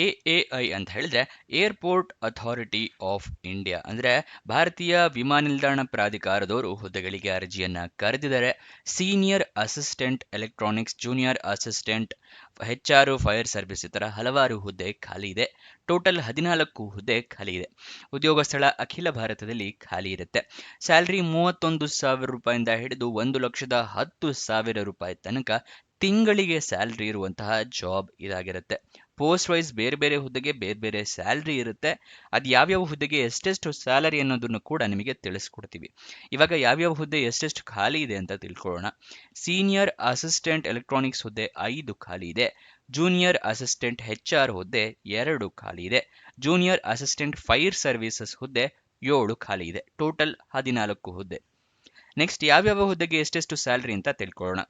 AAI ಅಂತ ಹೇಳಿದ್ರೆ airport authority of India ಅಂದರೆ ಭಾರತೀಯ ವಿಮಾನ ನಿಲ್ದಾಣ ಪ್ರಾಧಿಕಾರದವರು ಹುದ್ದೆಗಳಿಗೆ ಅರ್ಜಿಯನ್ನ ಕರೆದಿದ್ದಾರೆ. Senior assistant electronics, junior assistant, HR, fire service ಈ ಥರ ಹಲವಾರು ಹುದ್ದೆ ಖಾಲಿ ಇದೆ. ಟೋಟಲ್ 14 ಹುದ್ದೆ ಖಾಲಿ ಇದೆ. ಉದ್ಯೋಗ ಸ್ಥಳ ಅಖಿಲ ಭಾರತದಲ್ಲಿ ಖಾಲಿ ಇರುತ್ತೆ. ಸ್ಯಾಲ್ರಿ 31,000 ರೂಪಾಯಿಂದ ಹಿಡಿದು 1,10,000 ರೂಪಾಯಿ ತನಕ ತಿಂಗಳಿಗೆ ಸ್ಯಾಲ್ರಿ ಇರುವಂತಹ ಜಾಬ್ ಇದಾಗಿರುತ್ತೆ. ಪೋಸ್ಟ್ ವೈಸ್ ಬೇರೆ ಬೇರೆ ಹುದ್ದೆಗೆ ಬೇರೆ ಬೇರೆ ಸ್ಯಾಲ್ರಿ ಇರುತ್ತೆ. ಅದು ಯಾವ್ಯಾವ ಹುದ್ದೆಗೆ ಎಷ್ಟೆಷ್ಟು ಸ್ಯಾಲರಿ ಅನ್ನೋದನ್ನು ಕೂಡ ನಿಮಗೆ ತಿಳಿಸ್ಕೊಡ್ತೀವಿ. ಇವಾಗ ಯಾವ್ಯಾವ ಹುದ್ದೆ ಎಷ್ಟೆಷ್ಟು ಖಾಲಿ ಇದೆ ಅಂತ ತಿಳ್ಕೊಳ್ಳೋಣ. ಸೀನಿಯರ್ ಅಸಿಸ್ಟೆಂಟ್ ಎಲೆಕ್ಟ್ರಾನಿಕ್ಸ್ ಹುದ್ದೆ 5 ಖಾಲಿ ಇದೆ. ಜೂನಿಯರ್ ಅಸಿಸ್ಟೆಂಟ್ HR ಹುದ್ದೆ 2 ಖಾಲಿ ಇದೆ. ಜೂನಿಯರ್ ಅಸಿಸ್ಟೆಂಟ್ ಫೈರ್ ಸರ್ವಿಸಸ್ ಹುದ್ದೆ 7 ಖಾಲಿ ಇದೆ. ಟೋಟಲ್ 14 ಹುದ್ದೆ. ನೆಕ್ಸ್ಟ್ ಯಾವ್ಯಾವ ಹುದ್ದೆಗೆ ಎಷ್ಟೆಷ್ಟು ಸ್ಯಾಲ್ರಿ ಅಂತ ತಿಳ್ಕೊಳ್ಳೋಣ.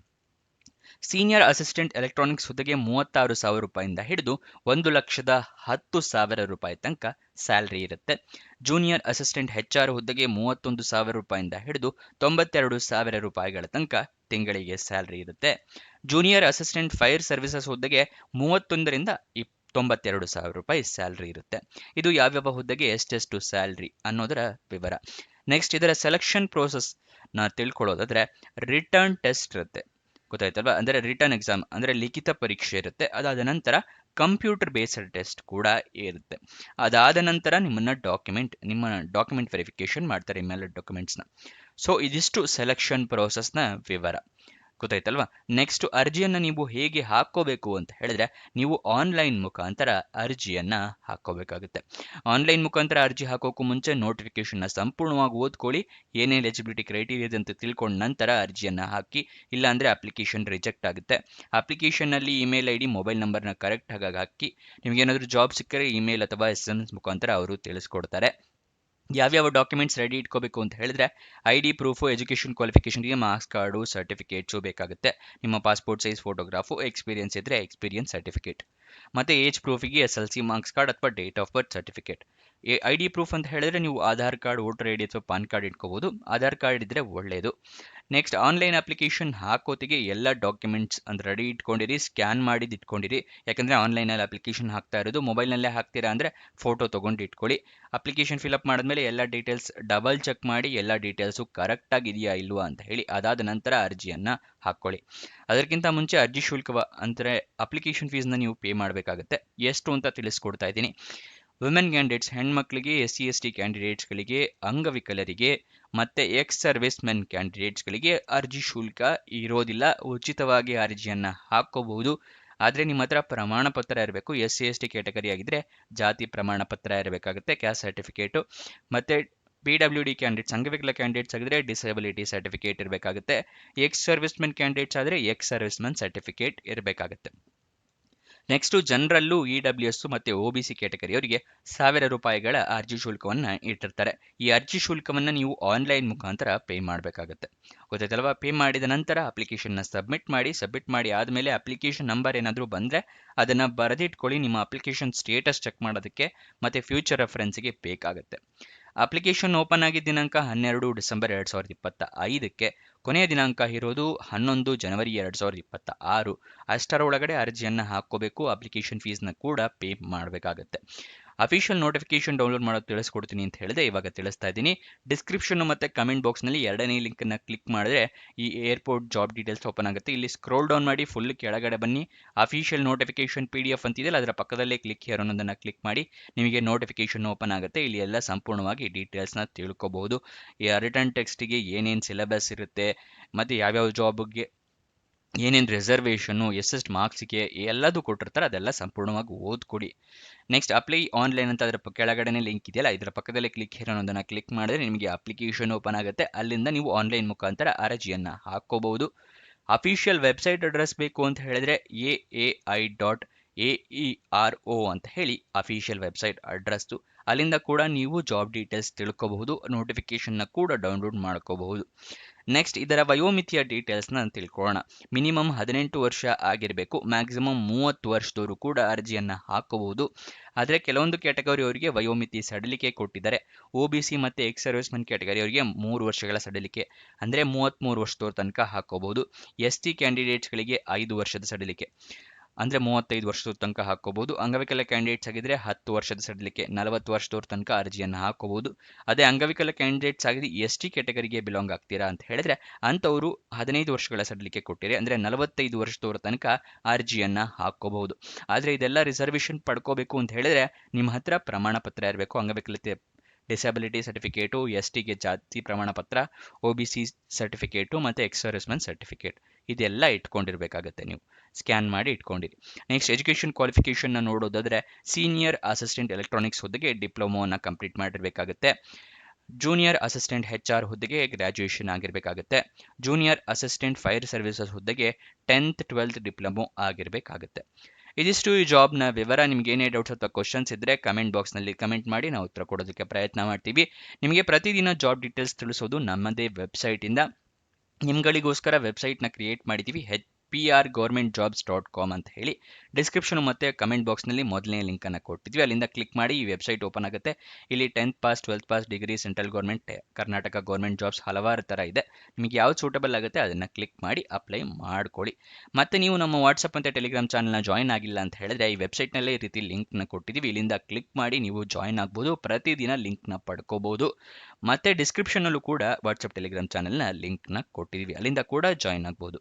ಸೀನಿಯರ್ ಅಸಿಸ್ಟೆಂಟ್ ಎಲೆಕ್ಟ್ರಾನಿಕ್ಸ್ ಹುದ್ದೆಗೆ 36,000 ರೂಪಾಯಿಂದ ಹಿಡಿದು 1,10,000 ರೂಪಾಯಿ ತನಕ ಸ್ಯಾಲ್ರಿ ಇರುತ್ತೆ. ಜೂನಿಯರ್ ಅಸಿಸ್ಟೆಂಟ್ HR ಹುದ್ದೆಗೆ 31,000 ರೂಪಾಯಿಂದ ಹಿಡಿದು 92,000 ರೂಪಾಯಿಗಳ ತನಕ ತಿಂಗಳಿಗೆ ಸ್ಯಾಲ್ರಿ ಇರುತ್ತೆ. ಜೂನಿಯರ್ ಅಸಿಸ್ಟೆಂಟ್ ಫೈರ್ ಸರ್ವಿಸಸ್ ಹುದ್ದೆಗೆ 31ರಿಂದ 92,000 ರೂಪಾಯಿ ಸ್ಯಾಲ್ರಿ ಇರುತ್ತೆ. ಇದು ಯಾವ್ಯಾವ ಹುದ್ದೆಗೆ ಎಷ್ಟೆಷ್ಟು ಸ್ಯಾಲ್ರಿ ಅನ್ನೋದರ ವಿವರ. ನೆಕ್ಸ್ಟ್ ಇದರ ಸೆಲೆಕ್ಷನ್ ಪ್ರೋಸೆಸ್ ತಿಳ್ಕೊಳ್ಳೋದಾದ್ರೆ ರಿಟರ್ನ್ ಟೆಸ್ಟ್ ಇರುತ್ತೆ, ಗೊತ್ತಾಯ್ತಲ್ವಾ? ಅಂದರೆ ರಿಟರ್ನ್ ಎಕ್ಸಾಮ್ ಅಂದರೆ ಲಿಖಿತ ಪರೀಕ್ಷೆ ಇರುತ್ತೆ. ಅದಾದ ನಂತರ ಕಂಪ್ಯೂಟರ್ ಬೇಸ್ಡ್ ಟೆಸ್ಟ್ ಕೂಡ ಇರುತ್ತೆ. ಅದಾದ ನಂತರ ನಿಮ್ಮ ಡಾಕ್ಯುಮೆಂಟ್ ವೆರಿಫಿಕೇಶನ್ ಮಾಡ್ತಾರೆ, ಇಮೇಲ್ ಡಾಕ್ಯುಮೆಂಟ್ಸ್ನ. ಸೊ ಇದಿಷ್ಟು ಸೆಲೆಕ್ಷನ್ ಪ್ರೋಸೆಸ್ನ ವಿವರ, ಗೊತ್ತಾಯ್ತಲ್ವಾ? ನೆಕ್ಸ್ಟ್ ಅರ್ಜಿಯನ್ನು ನೀವು ಹೇಗೆ ಹಾಕೋಬೇಕು ಅಂತ ಹೇಳಿದ್ರೆ ನೀವು ಆನ್ಲೈನ್ ಮುಖಾಂತರ ಅರ್ಜಿಯನ್ನ ಹಾಕೋಬೇಕಾಗುತ್ತೆ. ಆನ್ಲೈನ್ ಮುಖಾಂತರ ಅರ್ಜಿ ಹಾಕೋಕ್ಕೂ ಮುಂಚೆ ನೋಟಿಫಿಕೇಶನ್ನ ಸಂಪೂರ್ಣವಾಗಿ ಓದ್ಕೊಳ್ಳಿ. ಏನೇನು ಎಲಿಜಿಬಿಲಿಟಿ ಕ್ರೈಟೀರಿಯಾ ಇದೆ ಅಂತ ತಿಳ್ಕೊಂಡ ನಂತರ ಅರ್ಜಿಯನ್ನ ಹಾಕಿ. ಇಲ್ಲಾಂದ್ರೆ ಅಪ್ಲಿಕೇಶನ್ ರಿಜೆಕ್ಟ್ ಆಗುತ್ತೆ. ಅಪ್ಲಿಕೇಶನ್ನಲ್ಲಿ ಇಮೇಲ್ ID, ಮೊಬೈಲ್ ನಂಬರ್ನ ಕರೆಕ್ಟ್ ಆಗಿ ಹಾಕಿ. ನಿಮಗೇನಾದರೂ ಜಾಬ್ ಸಿಕ್ಕರೆ ಇಮೇಲ್ ಅಥವಾ SMS ಮುಖಾಂತರ ಅವರು ತಿಳಿಸ್ಕೊಡ್ತಾರೆ. ಯಾವ್ಯಾವ ಡಾಕ್ಯುಮೆಂಟ್ಸ್ ರೆಡಿ ಇಟ್ಕೋಬೇಕು ಅಂತ ಹೇಳಿದ್ರೆ ID ಪ್ರೂಫು, ಎಜುಕೇಷನ್ ಕ್ವಾಲಿಫಿಕೇಷನ್ಗೆ ಮಾರ್ಕ್ಸ್ ಕಾರ್ಡು, ಸರ್ಟಿಫಿಕೇಟ್ಸು ಬೇಕಾಗುತ್ತೆ. ನಿಮ್ಮ ಪಾಸ್ಪೋರ್ಟ್ ಸೈಜ್ ಫೋಟೋಗ್ರಾಫು, ಎಕ್ಸ್ಪೀರಿಯನ್ಸ್ ಇದ್ದರೆ ಎಕ್ಸ್ಪೀರಿಯನ್ಸ್ ಸರ್ಟಿಫಿಕೇಟ್, ಮತ್ತು ಏಜ್ ಪ್ರೂಫಿಗೆ SLC ಮಾರ್ಕ್ಸ್ ಕಾರ್ಡ್ ಅಥವಾ date of birth certificate. ID proof ಅಂತ ಹೇಳಿದ್ರೆ ನೀವು ಆಧಾರ್ ಕಾರ್ಡ್, ವೋಟರ್ ID ಅಥವಾ ಪಾನ್ ಕಾರ್ಡ್ ಇಟ್ಕೋಬಹುದು. ಆಧಾರ್ ಕಾರ್ಡ್ ಇದ್ರೆ ಒಳ್ಳೆಯದು. ನೆಕ್ಸ್ಟ್ ಆನ್ಲೈನ್ ಅಪ್ಲಿಕೇಶನ್ ಹಾಕೋತಿಗೆ ಎಲ್ಲ ಡಾಕ್ಯುಮೆಂಟ್ಸ್ ಅಂದ್ರೆ ರೆಡಿ ಇಟ್ಕೊಂಡಿರಿ, ಸ್ಕ್ಯಾನ್ ಮಾಡಿದ್ದು ಇಟ್ಕೊಂಡಿರಿ. ಯಾಕಂದರೆ ಆನ್ಲೈನಲ್ಲಿ ಅಪ್ಲಿಕೇಶನ್ ಹಾಕ್ತಾ ಇರೋದು, ಮೊಬೈಲ್ನಲ್ಲೇ ಹಾಕ್ತೀರಾ ಅಂದರೆ ಫೋಟೋ ತೊಗೊಂಡು ಇಟ್ಕೊಳ್ಳಿ. ಅಪ್ಲಿಕೇಶನ್ ಫಿಲಪ್ ಮಾಡಿದ್ಮೇಲೆ ಎಲ್ಲ ಡೀಟೇಲ್ಸ್ ಡಬಲ್ ಚೆಕ್ ಮಾಡಿ, ಎಲ್ಲ ಡೀಟೇಲ್ಸು ಕರೆಕ್ಟಾಗಿ ಇದೆಯಾ ಇಲ್ವಾ ಅಂತ ಹೇಳಿ ಅದಾದ ನಂತರ ಅರ್ಜಿಯನ್ನು ಹಾಕ್ಕೊಳ್ಳಿ. ಅದಕ್ಕಿಂತ ಮುಂಚೆ ಅರ್ಜಿ ಶುಲ್ಕ ಅಂದರೆ ಅಪ್ಲಿಕೇಶನ್ ಫೀಸ್ನ ನೀವು ಪೇ ಮಾಡಬೇಕಾಗುತ್ತೆ. ಎಷ್ಟು ಅಂತ ತಿಳಿಸ್ಕೊಡ್ತಾ ಇದ್ದೀನಿ. ವುಮೆನ್ ಕ್ಯಾಂಡಿಡೇಟ್ಸ್, ಹೆಣ್ಮಕ್ಳಿಗೆ, SC ST ಕ್ಯಾಂಡಿಡೇಟ್ಸ್ಗಳಿಗೆ, ಅಂಗವಿಕಲರಿಗೆ ಮತ್ತು ಎಕ್ಸ್ ಸರ್ವಿಸ್ ಮೆನ್ ಕ್ಯಾಂಡಿಡೇಟ್ಸ್ಗಳಿಗೆ ಅರ್ಜಿ ಶುಲ್ಕ ಇರೋದಿಲ್ಲ. ಉಚಿತವಾಗಿ ಅರ್ಜಿಯನ್ನು ಹಾಕೋಬಹುದು. ಆದರೆ ನಿಮ್ಮ ಹತ್ರ ಪ್ರಮಾಣ ಪತ್ರ ಇರಬೇಕು. SC ST ಕ್ಯಾಟಗರಿ ಆಗಿದ್ದರೆ ಜಾತಿ ಪ್ರಮಾಣ ಪತ್ರ ಇರಬೇಕಾಗುತ್ತೆ, ಕ್ಯಾಸ್ಟ್ ಸರ್ಟಿಫಿಕೇಟು. ಮತ್ತು PWD ಕ್ಯಾಂಡಿಡೇಟ್ಸ್, ಅಂಗವಿಕಲ ಕ್ಯಾಂಡಿಡೇಟ್ಸ್ ಆಗಿದ್ರೆ ಡಿಸೇಬಿಲಿಟಿ ಸರ್ಟಿಫಿಕೇಟ್ ಇರಬೇಕಾಗುತ್ತೆ. ಎಕ್ಸ್ ಸರ್ವಿಸ್ ಮೆನ್ ಕ್ಯಾಂಡಿಡೇಟ್ಸ್ ಆದರೆ ಎಕ್ಸ್ ಸರ್ವಿಸ್ ಮೆನ್ ಸರ್ಟಿಫಿಕೇಟ್ ಇರಬೇಕಾಗುತ್ತೆ. ನೆಕ್ಸ್ಟು ಜನರಲ್ಲು, EWS ಮತ್ತು OBC ಕ್ಯಾಟಗರಿಯವರಿಗೆ 1,000 ರೂಪಾಯಿಗಳ ಅರ್ಜಿ ಶುಲ್ಕವನ್ನು ಇಟ್ಟಿರ್ತಾರೆ. ಈ ಅರ್ಜಿ ಶುಲ್ಕವನ್ನು ನೀವು ಆನ್ಲೈನ್ ಮುಖಾಂತರ ಪೇ ಮಾಡಬೇಕಾಗುತ್ತೆ, ಗೊತ್ತಾಯ್ತಲ್ವಾ? ಪೇ ಮಾಡಿದ ನಂತರ ಅಪ್ಲಿಕೇಶನ್ನ ಸಬ್ಮಿಟ್ ಮಾಡಿ ಆದಮೇಲೆ ಅಪ್ಲಿಕೇಶನ್ ನಂಬರ್ ಏನಾದರೂ ಬಂದರೆ ಅದನ್ನು ಬರೆದಿಟ್ಕೊಳ್ಳಿ. ನಿಮ್ಮ ಅಪ್ಲಿಕೇಶನ್ ಸ್ಟೇಟಸ್ ಚೆಕ್ ಮಾಡೋದಕ್ಕೆ ಮತ್ತು ಫ್ಯೂಚರ್ ರೆಫರೆನ್ಸ್ಗೆ ಬೇಕಾಗುತ್ತೆ. ಅಪ್ಲಿಕೇಶನ್ ಓಪನ್ ಆಗಿದ್ದ ದಿನಾಂಕ 12 ಡಿಸೆಂಬರ್ 2025ಕ್ಕೆ, ಕೊನೆಯ ದಿನಾಂಕ ಇರೋದು 11 ಜನವರಿ 2026. ಅಷ್ಟರೊಳಗಡೆ ಅರ್ಜಿಯನ್ನು ಹಾಕ್ಕೋಬೇಕು. ಅಪ್ಲಿಕೇಶನ್ ಫೀಸ್ನ ಕೂಡ ಪೇ ಮಾಡಬೇಕಾಗತ್ತೆ. ಅಫಿಷಿಯಲ್ ನೋಟಿಫಿಕೇಶನ್ ಡೌನ್ಲೋಡ್ ಮಾಡೋದು ತಿಳಿಸ್ಕೊಡ್ತೀನಿ ಅಂತ ಹೇಳಿದೆ, ಇವಾಗ ತಿಳಿಸ್ತಾ ಇದ್ದೀನಿ. ಡಿಸ್ಕ್ರಿಪ್ಷನ್ ಮತ್ತು ಕಮೆಂಟ್ ಬಾಕ್ಸ್ನಲ್ಲಿ ಎರಡನೇ ಲಿಂಕನ್ನು ಕ್ಲಿಕ್ ಮಾಡಿದ್ರೆ ಈ ಏರ್ಪೋರ್ಟ್ ಜಾಬ್ ಡೀಟೇಲ್ಸ್ ಓಪನ್ ಆಗುತ್ತೆ. ಇಲ್ಲಿ ಸ್ಕ್ರೋಲ್ ಡೌನ್ ಮಾಡಿ ಫುಲ್ ಕೆಳಗಡೆ ಬನ್ನಿ. ಅಫಿಷಿಯಲ್ ನೋಟಿಫಿಕೇಶನ್ PDF ಅಂತಿದೆಯಲ್ಲ, ಅದರ ಪಕ್ಕದಲ್ಲೇ ಕ್ಲಿಕ್ ಹಿಯರ್ ಅನ್ನೋದನ್ನು ಕ್ಲಿಕ್ ಮಾಡಿ ನಿಮಗೆ ನೋಟಿಫಿಕೇಶನ್ ಓಪನ್ ಆಗುತ್ತೆ. ಇಲ್ಲಿ ಎಲ್ಲ ಸಂಪೂರ್ಣವಾಗಿ ಡೀಟೇಲ್ಸ್ನ ತಿಳ್ಕೊಬಹುದು. ಈ ರಿಟರ್ನ್ ಟೆಕ್ಸ್ಟಿಗೆ ಏನೇನು ಸಿಲೆಬಸ್ ಇರುತ್ತೆ ಮತ್ತು ಯಾವ್ಯಾವ ಜಾಬ್ಗೆ ಏನೇನು ರಿಸರ್ವೇಷನ್ನು, ಎಷ್ಟೆಷ್ಟು ಮಾರ್ಕ್ಸಿಗೆ ಎಲ್ಲದೂ ಕೊಟ್ಟಿರ್ತಾರೆ, ಅದೆಲ್ಲ ಸಂಪೂರ್ಣವಾಗಿ ಓದ್ಕೊಡಿ. ನೆಕ್ಸ್ಟ್ ಅಪ್ಲೈ ಆನ್ಲೈನ್ ಅಂತ ಅದರ ಕೆಳಗಡೆ ಲಿಂಕ್ ಇದೆಯಲ್ಲ, ಇದರ ಪಕ್ಕದಲ್ಲೇ ಕ್ಲಿಕ್ ಹಿಯರ್ ಅನ್ನೋದನ್ನು ಕ್ಲಿಕ್ ಮಾಡಿದ್ರೆ ನಿಮಗೆ ಅಪ್ಲಿಕೇಶನ್ ಓಪನ್ ಆಗುತ್ತೆ. ಅಲ್ಲಿಂದ ನೀವು ಆನ್ಲೈನ್ ಮುಖಾಂತರ ಅರ್ಜಿಯನ್ನು ಹಾಕ್ಕೋಬಹುದು. ಅಫಿಷಿಯಲ್ ವೆಬ್ಸೈಟ್ ಅಡ್ರೆಸ್ ಬೇಕು ಅಂತ ಹೇಳಿದ್ರೆ aai.aero ಅಂತ ಹೇಳಿ ಅಫಿಷಿಯಲ್ ವೆಬ್ಸೈಟ್ ಅಡ್ರೆಸ್ಸು. ಅಲ್ಲಿಂದ ಕೂಡ ನೀವು ಜಾಬ್ ಡೀಟೇಲ್ಸ್ ತಿಳ್ಕೋಬಹುದು, ನೋಟಿಫಿಕೇಶನ್ನ ಕೂಡ ಡೌನ್ಲೋಡ್ ಮಾಡ್ಕೋಬಹುದು. ನೆಕ್ಸ್ಟ್ ಇದರ ವಯೋಮಿತಿಯ ಡೀಟೇಲ್ಸ್ನ ತಿಳ್ಕೊಳ್ಳೋಣ. ಮಿನಿಮಮ್ 18 ವರ್ಷ ಆಗಿರಬೇಕು, ಮ್ಯಾಕ್ಸಿಮಮ್ 30 ವರ್ಷದವರು ಕೂಡ ಅರ್ಜಿಯನ್ನು ಹಾಕಬಹುದು. ಆದರೆ ಕೆಲವೊಂದು ಕ್ಯಾಟಗರಿಯವರಿಗೆ ವಯೋಮಿತಿ ಸಡಿಲಿಕೆ ಕೊಟ್ಟಿದ್ದಾರೆ. OBC ಮತ್ತು ಎಕ್ಸ್ ಸರ್ವಿಸ್ ಮೆನ್ ಕ್ಯಾಟಗರಿಯವರಿಗೆ 3 ವರ್ಷಗಳ ಸಡಿಲಿಕೆ, ಅಂದರೆ 33 ವರ್ಷದವ್ರ ತನಕ ಹಾಕೋಬಹುದು. ST ಕ್ಯಾಂಡಿಡೇಟ್ಸ್ಗಳಿಗೆ 5 ವರ್ಷದ ಸಡಿಲಿಕೆ. ಅಂದರೆ 35 ವರ್ಷದ ತನಕ ಹಾಕ್ಕೋಬೋದು. ಅಂಗವಿಕಲ ಕ್ಯಾಂಡಿಡೇಟ್ಸ್ ಆಗಿದ್ದರೆ 10 ವರ್ಷದ ಸಡಿಲಿಕೆ 40 ವರ್ಷದವ್ರ ತನಕ ಅರ್ಜಿಯನ್ನು ಹಾಕ್ಕೋಬೋದು. ಅದೇ ಅಂಗವಿಕಲ ಕ್ಯಾಂಡಿಡೇಟ್ಸ್ ಆಗಿದೆ ST ಕ್ಯಾಟಗರಿಗೆ ಬಿಲಾಂಗ್ ಆಗ್ತೀರಾ ಅಂತ ಹೇಳಿದ್ರೆ ಅಂಥವರು 15 ವರ್ಷಗಳ ಸಡಿಲಿಕೆ ಕೊಟ್ಟಿರಿ ಅಂದರೆ 45 ವರ್ಷದವ್ರ ತನಕ ಅರ್ಜಿಯನ್ನು ಹಾಕ್ಕೋಬಹುದು. ಆದರೆ ಇದೆಲ್ಲ ರಿಸರ್ವೇಷನ್ ಪಡ್ಕೋಬೇಕು ಅಂತ ಹೇಳಿದ್ರೆ ನಿಮ್ಮ ಹತ್ರ ಪ್ರಮಾಣ ಪತ್ರ ಇರಬೇಕು. ಅಂಗವಿಕಲತೆ ಡಿಸಬಿಲಿಟಿ ಸರ್ಟಿಫಿಕೇಟು, STಗೆ ಜಾತಿ ಪ್ರಮಾಣ ಪತ್ರ, OBC ಸರ್ಟಿಫಿಕೇಟು ಮತ್ತು ಎಕ್ಸ್ ಸರ್ವಿಸ್ಮನ್ ಸರ್ಟಿಫಿಕೇಟ್ ಇದೆಲ್ಲ ಇಟ್ಕೊಂಡಿರ್ಬೇಕಾಗತ್ತೆ. ನೀವು ಸ್ಕ್ಯಾನ್ ಮಾಡಿ ಇಟ್ಕೊಂಡಿರಿ. ನೆಕ್ಸ್ಟ್ ಎಜುಕೇಷನ್ ಕ್ವಾಲಿಫಿಕೇಷನ್ನ ನೋಡೋದಾದರೆ ಸೀನಿಯರ್ ಅಸಿಸ್ಟೆಂಟ್ ಎಲೆಕ್ಟ್ರಾನಿಕ್ಸ್ ಹುದ್ದೆಗೆ ಡಿಪ್ಲೊಮೋವನ್ನು ಕಂಪ್ಲೀಟ್ ಮಾಡಿರಬೇಕಾಗುತ್ತೆ. ಜೂನಿಯರ್ ಅಸಿಸ್ಟೆಂಟ್ HR ಹುದ್ದೆಗೆ ಗ್ರ್ಯಾಜುಯೇಷನ್ ಆಗಿರಬೇಕಾಗುತ್ತೆ. ಜೂನಿಯರ್ ಅಸಿಸ್ಟೆಂಟ್ ಫೈರ್ ಸರ್ವಿಸಸ್ ಹುದ್ದೆಗೆ 10th 12th ಡಿಪ್ಲೊಮೊ ಆಗಿರಬೇಕಾಗುತ್ತೆ. ಇದಿಷ್ಟು ಈ ಜಾಬ್ನ ವಿವರ. ನಿಮ್ಗೆ ಏನೇ ಡೌಟ್ಸ್ ಅಥವಾ ಕ್ವಶನ್ಸ್ ಇದ್ದರೆ ಕಮೆಂಟ್ ಬಾಕ್ಸ್ನಲ್ಲಿ ಕಮೆಂಟ್ ಮಾಡಿ, ನಾವು ಉತ್ತರ ಕೊಡೋದಕ್ಕೆ ಪ್ರಯತ್ನ ಮಾಡ್ತೀವಿ. ನಿಮಗೆ ಪ್ರತಿದಿನ ಜಾಬ್ ಡೀಟೇಲ್ಸ್ ತಿಳಿಸೋದು ನಮ್ಮದೇ ವೆಬ್ಸೈಟಿಂದ. ನಿಮ್ಗಳಿಗೋಸ್ಕರ ವೆಬ್ಸೈಟ್ನ ಕ್ರಿಯೇಟ್ ಮಾಡಿದ್ದೀವಿ prgovernmentjobs.com ಅಂತ ಹೇಳಿ. ಡಿಸ್ಕ್ರಿಪ್ಷನ್ ಮತ್ತು ಕಮೆಂಟ್ ಬಾಕ್ಸ್ನಲ್ಲಿ ಮೊದಲನೇ ಲಿಂಕನ್ನು ಕೊಟ್ಟಿದ್ವಿ, ಅಲ್ಲಿಂದ ಕ್ಲಿಕ್ ಮಾಡಿ ಈ ವೆಬ್ಸೈಟ್ ಓಪನ್ ಆಗುತ್ತೆ. ಇಲ್ಲಿ 10th pass 12th pass degree, central government, Karnataka government jobs ಹಲವಾರು ಥರ ಇದೆ. ನಿಮಗೆ ಯಾವ್ದು ಸೂಟಬಲ್ ಆಗುತ್ತೆ ಅದನ್ನು ಕ್ಲಿಕ್ ಮಾಡಿ ಅಪ್ಲೈ ಮಾಡ್ಕೊಳ್ಳಿ. ಮತ್ತು ನೀವು ನಮ್ಮ ವಾಟ್ಸಪ್ ಮತ್ತು ಟೆಲಿಗ್ರಾಮ್ ಚಾನಲ್ನ ಜಾಯ್ನ್ ಆಗಿಲ್ಲ ಅಂತ ಹೇಳಿದ್ರೆ ಈ ವೆಬ್ಸೈಟ್ನಲ್ಲೇ ಈ ರೀತಿ ಲಿಂಕ್ನ ಕೊಟ್ಟಿದ್ದೀವಿ, ಇಲ್ಲಿಂದ ಕ್ಲಿಕ್ ಮಾಡಿ ನೀವು ಜಾಯ್ನ್ ಆಗ್ಬೋದು. ಪ್ರತಿದಿನ ಲಿಂಕ್ನ ಪಡ್ಕೋಬೋದು. ಮತ್ತು ಡಿಸ್ಕ್ರಿಪ್ಷನಲ್ಲೂ ಕೂಡ ವಾಟ್ಸಪ್ ಟೆಲಿಗ್ರಾಮ್ ಚಾನಲ್ನ ಲಿಂಕ್ನ ಕೊಟ್ಟಿದ್ದೀವಿ, ಅಲ್ಲಿಂದ ಕೂಡ ಜಾಯ್ನ್ ಆಗ್ಬೋದು.